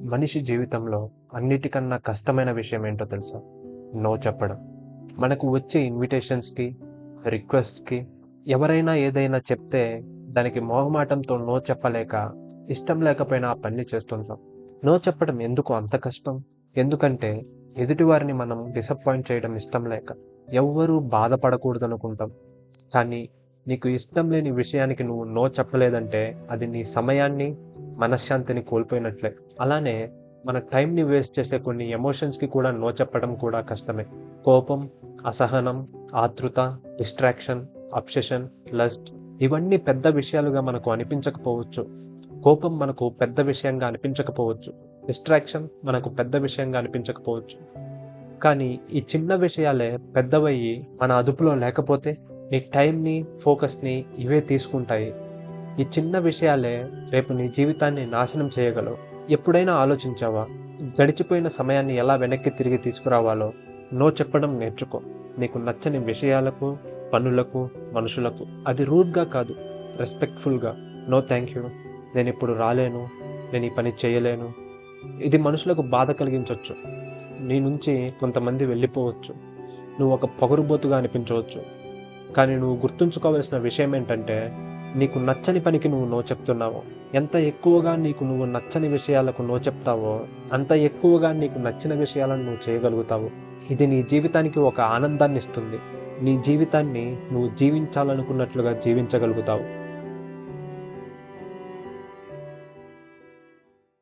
మనిషి జీవితంలో అన్నిటికన్నా కష్టమైన విషయం ఏంటో తెలుసా? నో చెప్పడం. మనకు వచ్చే ఇన్విటేషన్స్‌కి, రిక్వెస్ట్స్‌కి ఎవరైనా ఏదైనా చెప్తే దానికి మొహమాటంతో నో చెప్పలేక, ఇష్టం లేకపోయినా ఆ పని చేస్తుంటాం. నో చెప్పడం ఎందుకు అంత కష్టం? ఎందుకంటే ఎదుటివారిని మనం డిసప్పాయింట్ చేయడం ఇష్టం లేక. ఎవ్వరూ బాధపడకూడదనుకుంటాం. కానీ నీకు ఇష్టం లేని విషయానికి నువ్వు నో చెప్పలేదంటే అది నీ సమయాన్ని, మనశ్శాంతిని కోల్పోయినట్లే. అలానే మన టైంని వేస్ట్ చేసే కొన్ని ఎమోషన్స్‌కి కూడా నో చెప్పడం కూడా కష్టమే. కోపం, అసహనం, ఆతృత, డిస్ట్రాక్షన్, అబ్సెషన్, లస్ట్ ఇవన్నీ పెద్ద విషయాలుగా మనకు అనిపించకపోవచ్చు. కోపం మనకు పెద్ద విషయంగా అనిపించకపోవచ్చు. డిస్ట్రాక్షన్ మనకు పెద్ద విషయంగా అనిపించకపోవచ్చు. కానీ ఈ చిన్న విషయాలే పెద్దవయ్యి మన అదుపులో లేకపోతే నీ టైంని, ఫోకస్‌ని ఇవే తీసుకుంటాయి. ఈ చిన్న విషయాలే రేపు నీ జీవితాన్ని నాశనం చేయగలవు. ఎప్పుడైనా ఆలోచించావా? గడిచిపోయిన సమయాన్ని ఎలా వెనక్కి తిరిగి తీసుకురావాలో? నో చెప్పడం నేర్చుకో. నీకు నచ్చని విషయాలకు, పనులకు, మనుషులకు. అది రూడ్‌గా కాదు, రెస్పెక్ట్‌ఫుల్‌గా. No thank you. నేనిప్పుడు రాలేను. నేను ఈ పని చేయలేను. ఇది మనుషులకు బాధ కలిగించొచ్చు. నీ నుంచి కొంతమంది వెళ్ళిపోవచ్చు. నువ్వు ఒక పొగరుబోతుగా అనిపించవచ్చు. కానీ నువ్వు గుర్తుంచుకోవాల్సిన విషయం ఏంటంటే, నీకు నచ్చని పనికి నువ్వు నో చెప్తున్నావు. ఎంత ఎక్కువగా నీకు నువ్వు నచ్చని విషయాలకు నో చెప్తావో, అంత ఎక్కువగా నీకు నచ్చిన విషయాలను నువ్వు చేయగలుగుతావు. ఇది నీ జీవితానికి ఒక ఆనందాన్ని ఇస్తుంది. నీ జీవితాన్ని నువ్వు జీవించాలనుకున్నట్లుగా జీవించగలుగుతావు.